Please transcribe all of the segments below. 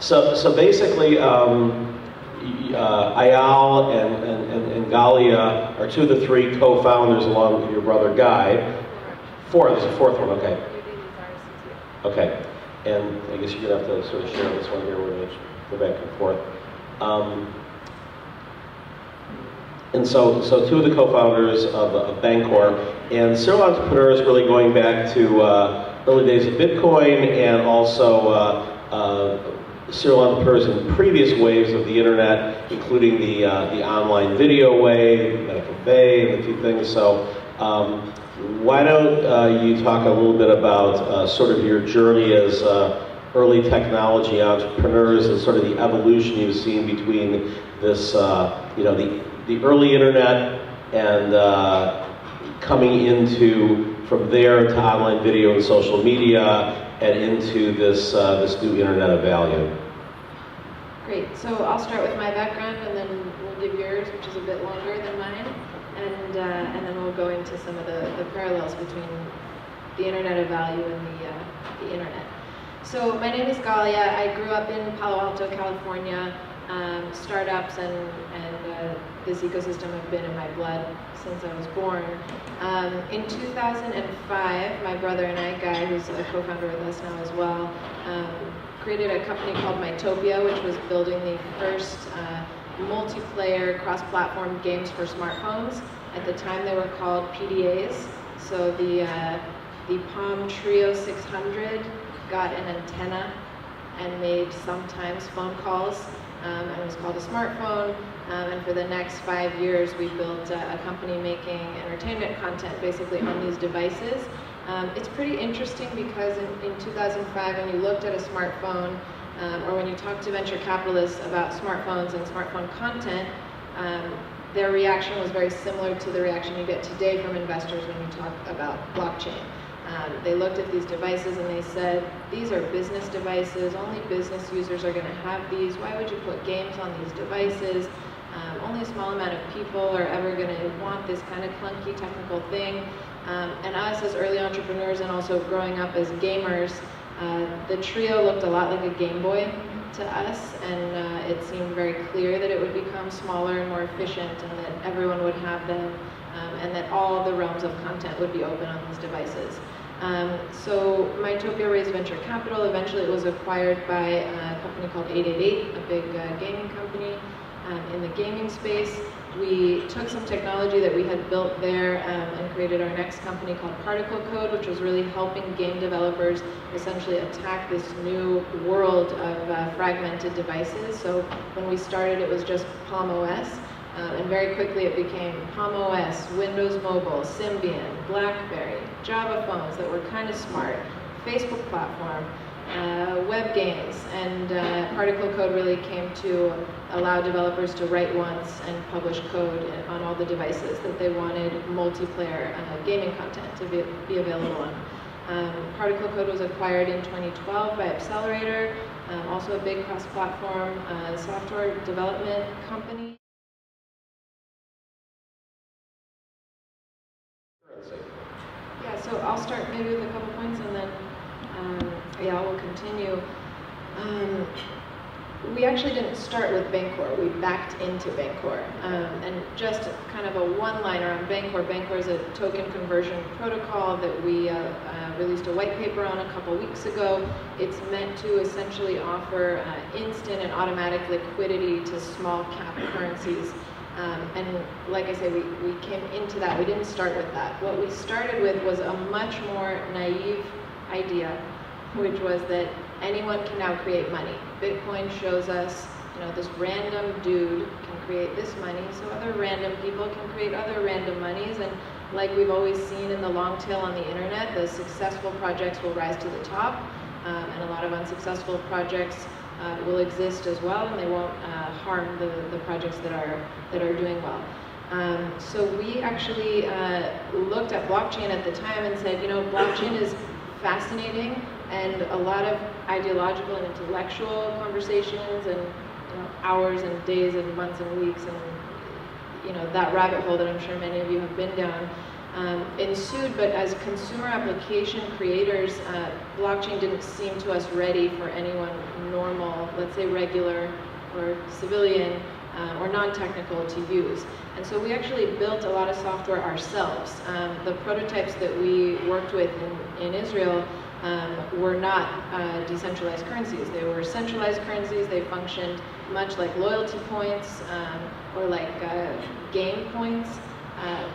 So basically, Eyal and Galia are two of the three co-founders, along with your brother Guy. There's a fourth one, okay. Okay, and I guess you're gonna have to sort of share this one here. We're gonna go back and forth. And so two of the co-founders of Bancor, and serial entrepreneurs really going back to early days of Bitcoin, and also serial entrepreneurs in previous waves of the internet, including the online video wave, Medical Bay, and a few things. So why don't you talk a little bit about sort of your journey as early technology entrepreneurs and sort of the evolution you've seen between this, the early internet and coming into, from there to online video and social media and into this new internet of value. Great, so I'll start with my background and then we'll give yours, which is a bit longer than mine, and then we'll go into some of the parallels between the internet of value and the internet. So my name is Galia. I grew up in Palo Alto, California. Startups and this ecosystem have been in my blood since I was born. In 2005, my brother and I, Guy, who's a co-founder with us now as well, created a company called Mytopia, which was building the first multiplayer, cross-platform games for smartphones. At the time, they were called PDAs. So the Palm Trio 600 got an antenna and made sometimes phone calls. And it was called a smartphone, and for the next 5 years we built a company making entertainment content basically on these devices. It's pretty interesting because in 2005, when you looked at a smartphone, or when you talked to venture capitalists about smartphones and smartphone content, their reaction was very similar to the reaction you get today from investors when you talk about blockchain. They looked at these devices and they said, these are business devices, only business users are going to have these. Why would you put games on these devices? Only a small amount of people are ever going to want this kind of clunky technical thing. And us as early entrepreneurs and also growing up as gamers, the Trio looked a lot like a Game Boy to us, and it seemed very clear that it would become smaller and more efficient and that everyone would have them, and that all the realms of content would be open on these devices. So Mytopia raised venture capital. Eventually it was acquired by a company called 888, a big gaming company in the gaming space. We took some technology that we had built there and created our next company called Particle Code, which was really helping game developers essentially attack this new world of fragmented devices. So when we started, it was just Palm OS. And very quickly it became Palm OS, Windows Mobile, Symbian, BlackBerry, Java phones that were kind of smart, Facebook platform, web games, and Particle Code really came to allow developers to write once and publish code on all the devices that they wanted multiplayer gaming content to be available on. Particle Code was acquired in 2012 by Accelerator, also a big cross-platform software development company. Yeah, so I'll start maybe with a couple points and then Eyal will continue. We actually didn't start with Bancor, we backed into Bancor. And just kind of a one-liner on Bancor. Bancor is a token conversion protocol that we released a white paper on a couple weeks ago. It's meant to essentially offer instant and automatic liquidity to small cap currencies. And like I say, we came into that. We didn't start with that. What we started with was a much more naive idea, which was that anyone can now create money. Bitcoin shows us, this random dude can create this money, so other random people can create other random monies. And like we've always seen in the long tail on the internet, the successful projects will rise to the top, and a lot of unsuccessful projects will exist as well, and they won't harm the projects that are doing well. So we actually looked at blockchain at the time and said, blockchain is fascinating, and a lot of ideological and intellectual conversations, and hours and days and months and weeks, and that rabbit hole that I'm sure many of you have been down. ensued, but as consumer application creators, blockchain didn't seem to us ready for anyone normal, let's say regular or civilian or non-technical to use. And so we actually built a lot of software ourselves. The prototypes that we worked with in Israel were not decentralized currencies. They were centralized currencies. They functioned much like loyalty points or like game points.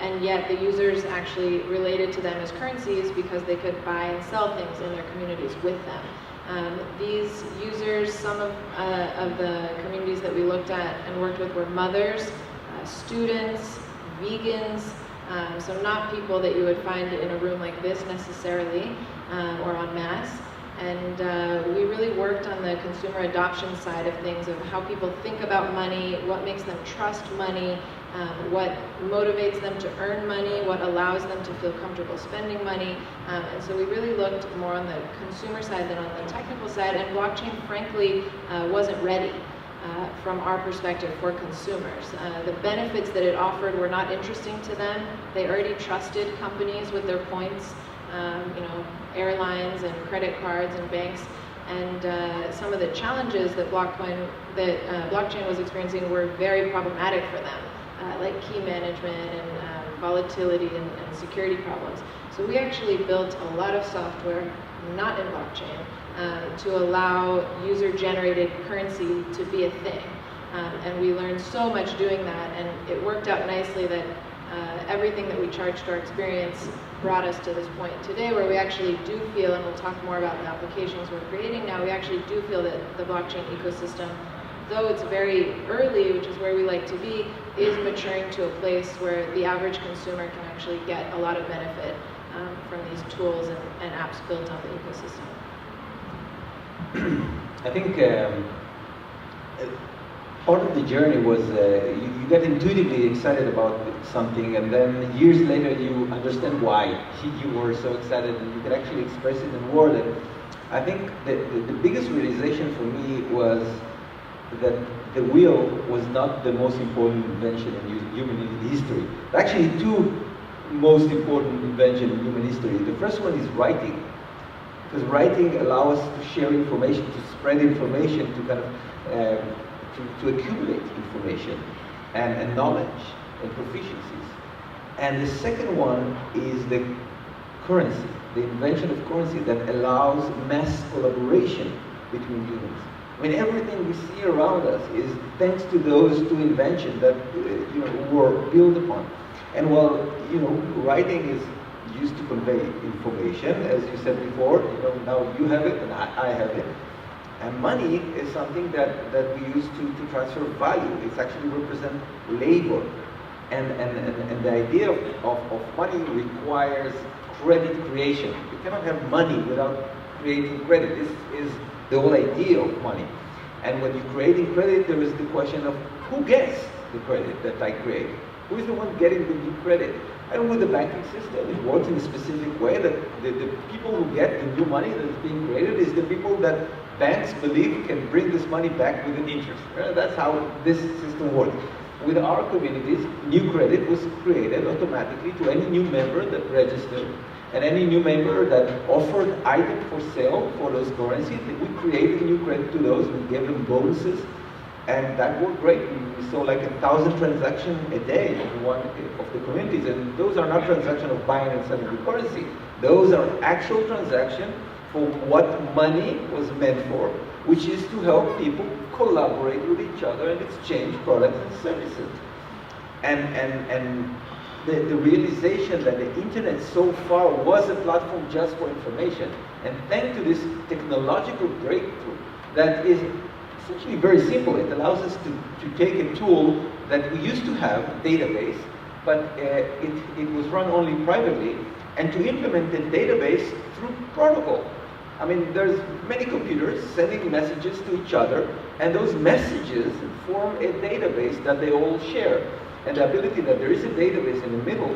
And yet the users actually related to them as currencies because they could buy and sell things in their communities with them. These users, some of the communities that we looked at and worked with were mothers, students, vegans, so not people that you would find in a room like this necessarily, or en masse. And we really worked on the consumer adoption side of things, of how people think about money, what makes them trust money, what motivates them to earn money, what allows them to feel comfortable spending money. And so we really looked more on the consumer side than on the technical side, and blockchain, frankly, wasn't ready from our perspective for consumers. The benefits that it offered were not interesting to them. They already trusted companies with their points, airlines and credit cards and banks. And some of the challenges that blockchain was experiencing were very problematic for them, like key management and volatility and security problems. So we actually built a lot of software, not in blockchain, to allow user-generated currency to be a thing. And we learned so much doing that, and it worked out nicely that everything that we charged our experience brought us to this point today, where we actually do feel, and we'll talk more about the applications we're creating now, we actually do feel that the blockchain ecosystem, though it's very early, which is where we like to be, is maturing to a place where the average consumer can actually get a lot of benefit from these tools and apps built on the ecosystem. I think part of the journey was you get intuitively excited about something, and then years later you understand why you were so excited, and you can actually express it in word. And I think the biggest realization for me was that the wheel was not the most important invention in human history. Actually, two most important inventions in human history. The first one is writing, because writing allows us to share information, to spread information, to kind of to accumulate information and knowledge and proficiencies. And the second one is the currency, the invention of currency that allows mass collaboration between humans. I mean, everything we see around us is thanks to those two inventions that were built upon. And while writing is used to convey information, as you said before, now you have it and I have it. And money is something that we use to transfer value. It's actually represent labor. And the idea of money requires credit creation. You cannot have money without creating credit. This is the whole idea of money. And when you're creating credit, there is the question of who gets the credit that I create? Who is the one getting the new credit? And with the banking system, it works in a specific way that the people who get the new money that is being created is the people that banks believe can bring this money back with an interest. That's how this system works. With our communities, new credit was created automatically to any new member that registered, and any new member that offered item for sale for those currencies. We created new credit to those, we gave them bonuses, and that worked great. We saw like 1,000 transactions a day in one of the communities, and those are not transactions of buying and selling the currency. Those are actual transactions for what money was meant for, which is to help people collaborate with each other and exchange products and services. And the realization that the internet so far was a platform just for information, and thanks to this technological breakthrough that is essentially very simple. It allows us to take a tool that we used to have, a database, but it was run only privately, and to implement the database through protocol. I mean, there's many computers sending messages to each other, and those messages form a database that they all share. And the ability that there is a database in the middle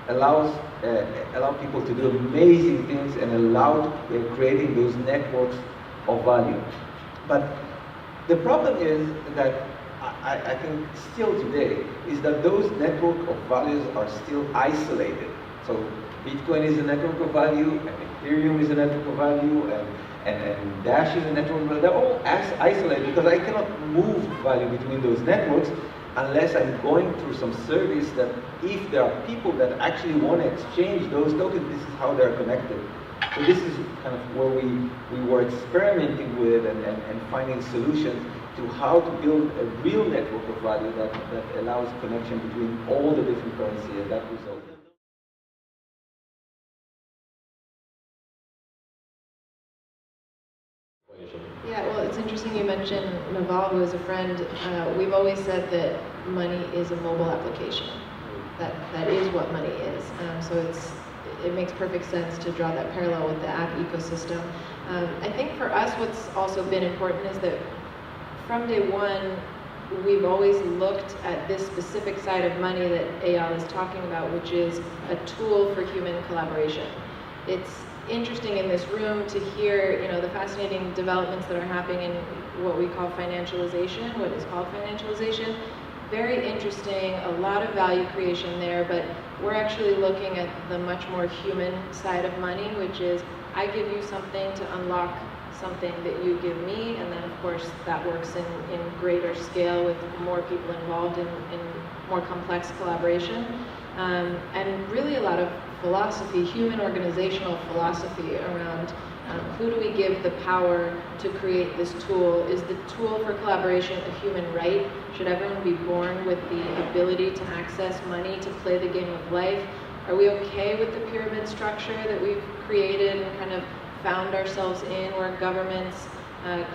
allow people to do amazing things and allow creating those networks of value. But the problem is that I think still today is that those network of values are still isolated. So Bitcoin is a network of value, and Ethereum is a network of value, and Dash is a network of value. They're all isolated because I cannot move value between those networks unless I'm going through some service that if there are people that actually want to exchange those tokens, this is how they're connected. So this is kind of where we were experimenting with and finding solutions to how to build a real network of value that allows connection between all the different currencies, and that resulted. Yeah, well, it's interesting you mentioned Naval, who is a friend. We've always said that money is a mobile application. That is what money is. So it makes perfect sense to draw that parallel with the app ecosystem. I think for us, what's also been important is that from day one, we've always looked at this specific side of money that Eyal is talking about, which is a tool for human collaboration. It's interesting in this room to hear, the fascinating developments that are happening in what we call financialization, what is called financialization. Very interesting, a lot of value creation there, but we're actually looking at the much more human side of money, which is I give you something to unlock something that you give me, and then of course that works in greater scale with more people involved in more complex collaboration. And really a lot of philosophy, human organizational philosophy around who do we give the power to create this tool? Is the tool for collaboration a human right? Should everyone be born with the ability to access money to play the game of life? Are we okay with the pyramid structure that we've created and kind of found ourselves in, where governments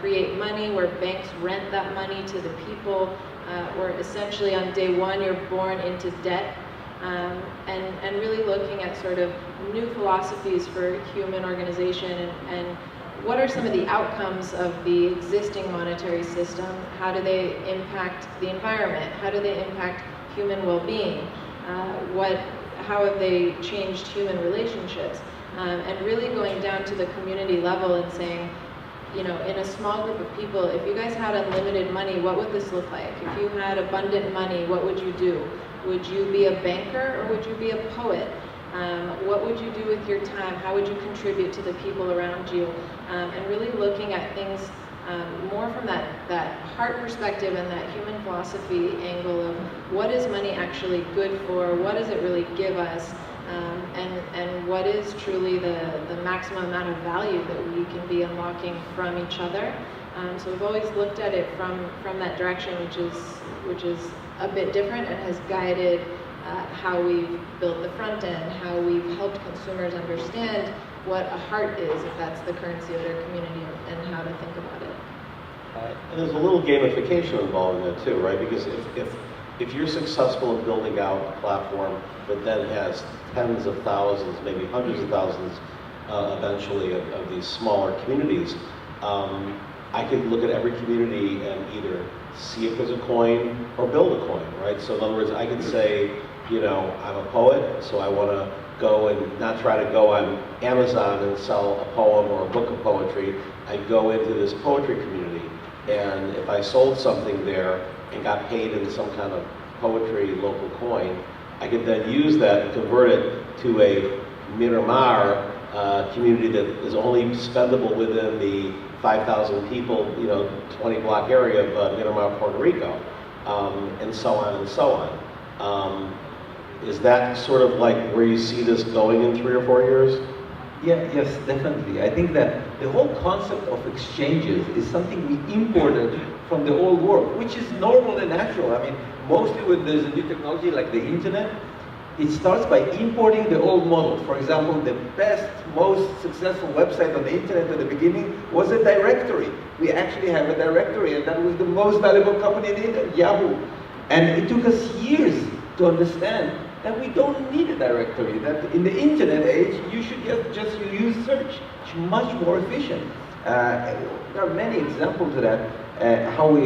create money, where banks rent that money to the people, where essentially on day one you're born into debt? And really looking at sort of new philosophies for human organization and what are some of the outcomes of the existing monetary system? How do they impact the environment? How do they impact human well-being? How have they changed human relationships? And really going down to the community level and saying, in a small group of people, if you guys had unlimited money, what would this look like? If you had abundant money, what would you do? Would you be a banker or would you be a poet? What would you do with your time? How would you contribute to the people around you? And really looking at things more from that heart perspective and that human philosophy angle of what is money actually good for? What does it really give us? And what is truly the maximum amount of value that we can be unlocking from each other? So we've always looked at it from that direction, which is a bit different and has guided how we've built the front end, how we've helped consumers understand what a heart is, if that's the currency of their community, and how to think about it. And there's a little gamification involved in that too, right? Because if you're successful in building out a platform that then has tens of thousands, maybe hundreds of thousands eventually of these smaller communities, I could look at every community and either see if there's a coin or build a coin, right? So in other words, I could say, I'm a poet, so I want to go and not try to go on Amazon and sell a poem or a book of poetry. I go into this poetry community, and if I sold something there and got paid in some kind of poetry local coin, I could then use that and convert it to a Miramar community that is only spendable within the 5,000 people, 20 block area of Miramar, Puerto Rico, and so on and so on. Is that sort of like where you see this going in 3 or 4 years? Yeah, yes, definitely. I think that the whole concept of exchanges is something we imported from the old world, which is normal and natural. I mean, mostly when there's a new technology like the internet, it starts by importing the old model. For example, the best, most successful website on the internet at the beginning was a directory. We actually have a directory, and that was the most valuable company in the internet, Yahoo. And it took us years to understand that we don't need a directory, that in the internet age, you should just use search. It's much more efficient. There are many examples of that, how we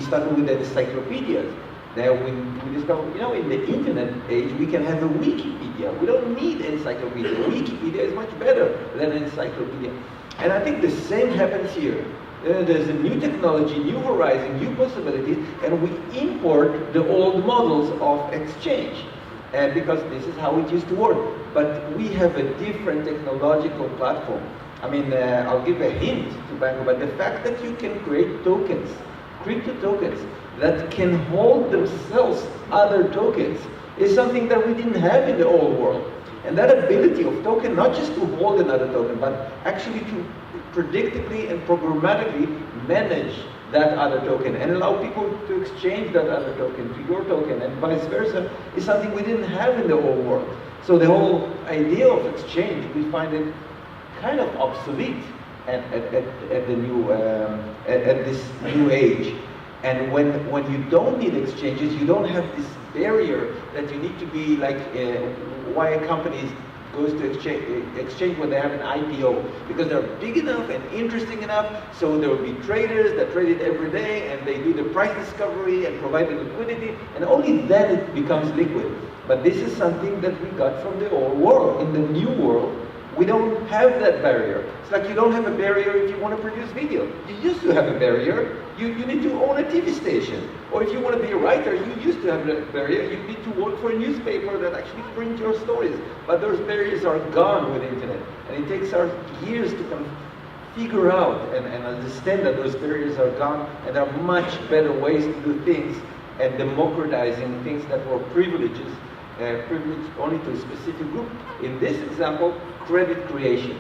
started with the encyclopedias. Then we discovered, in the internet age, we can have a Wikipedia. We don't need encyclopedia. Wikipedia is much better than an encyclopedia. And I think the same happens here. There's a new technology, new horizon, new possibilities, and we import the old models of exchange. because this is how it used to work. But we have a different technological platform. I mean, I'll give a hint to Bancor, but the fact that you can create tokens, crypto tokens, that can hold themselves other tokens, is something that we didn't have in the old world. And that ability of token, not just to hold another token, but actually to predictably and programmatically manage that other token and allow people to exchange that other token to your token and vice versa, is something we didn't have in the old world. So the whole idea of exchange, we find it kind of obsolete at the new at this new age. And when you don't need exchanges, you don't have this barrier that you need to be like why a company goes to exchange when they have an IPO, because they're big enough and interesting enough, so there will be traders that trade it every day and they do the price discovery and provide the liquidity, and only then it becomes liquid. But this is something that we got from the old world. In the new world, we don't have that barrier. It's like you don't have a barrier if you want to produce video. You used to have a barrier. You need to own a TV station. Or if you want to be a writer, you used to have a barrier. You need to work for a newspaper that actually print your stories. But those barriers are gone with the internet. And it takes our years to kind of figure out and understand that those barriers are gone, and there are much better ways to do things, and democratizing things that were privileged only to a specific group. In this example, credit creation.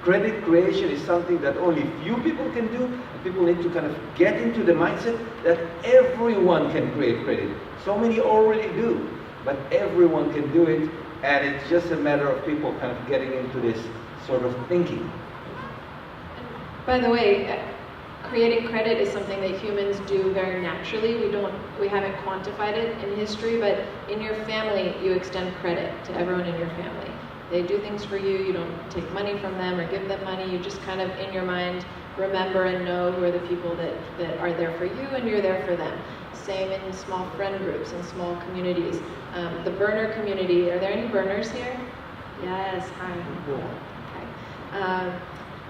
Credit creation is something that only few people can do, and people need to kind of get into the mindset that everyone can create credit. So many already do, but everyone can do it, and it's just a matter of people kind of getting into this sort of thinking. By the way, creating credit is something that humans do very naturally. We haven't quantified it in history, but in your family, you extend credit to everyone in your family. They do things for you, you don't take money from them or give them money, you just kind of in your mind remember and know who are the people that are there for you and you're there for them. Same in small friend groups and small communities. The burner community, are there any burners here? Yes, hi. Okay.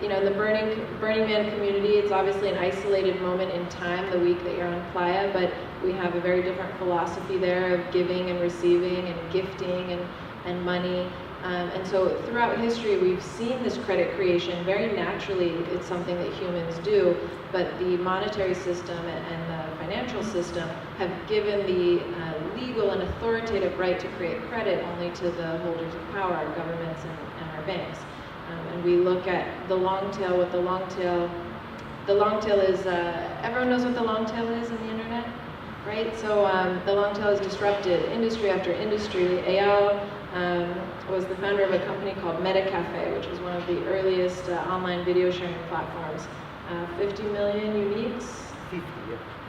You know, the Burning Man community, it's obviously an isolated moment in time, the week that you're on Playa, but we have a very different philosophy there of giving and receiving and gifting and money. And so throughout history, we've seen this credit creation very naturally. It's something that humans do, but the monetary system and the financial system have given the legal and authoritative right to create credit only to the holders of power, our governments and our banks. And we look at the long tail. What the long tail is, everyone knows what the long tail is in the internet, right? So the long tail has disrupted industry after industry. Eyal was the founder of a company called MetaCafe, which was one of the earliest online video sharing platforms. 50 million uniques?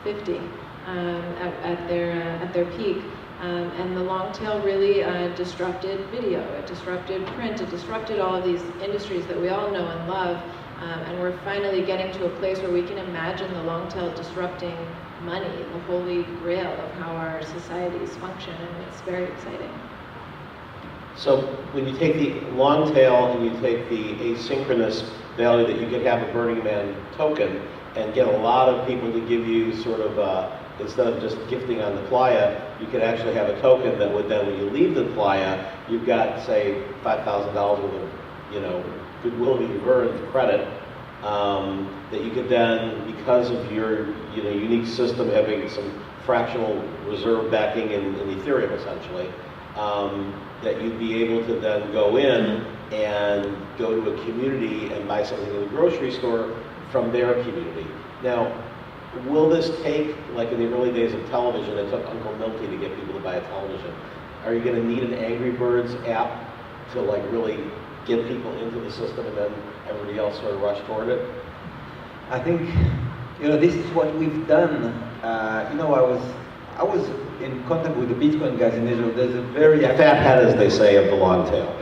50 at their peak. And the long tail really disrupted video, it disrupted print, it disrupted all of these industries that we all know and love. And we're finally getting to a place where we can imagine the long tail disrupting money, the holy grail of how our societies function, and it's very exciting. So when you take the long tail and you take the asynchronous value that you could have a Burning Man token and get a lot of people to give you sort of, instead of just gifting on the playa, you could actually have a token that would then, when you leave the playa, you've got, say, $5,000 worth of, you know, goodwill that you've earned credit, that you could then, because of your, you know, unique system having some fractional reserve backing in Ethereum, essentially, that you'd be able to then go in and go to a community and buy something in the grocery store from their community. Now, will this take, like in the early days of television, it took Uncle Milty to get people to buy a television. Are you going to need an Angry Birds app to like really get people into the system and then everybody else sort of rush toward it? I think, you know, this is what we've done. You know, I was in contact with the Bitcoin guys in Israel. There's a very fat head, as they say, of the long tail.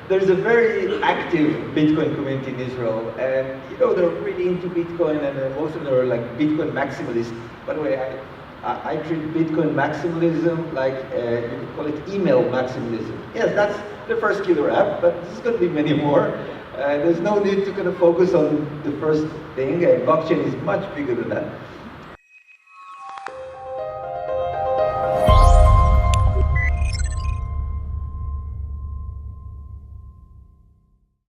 There's a very active Bitcoin community in Israel, and you know they're really into Bitcoin, and most of them are like Bitcoin maximalists. By the way, I treat Bitcoin maximalism like you could call it email maximalism. Yes, that's the first killer app, but there's going to be many more. There's no need to kind of focus on the first thing. Blockchain is much bigger than that.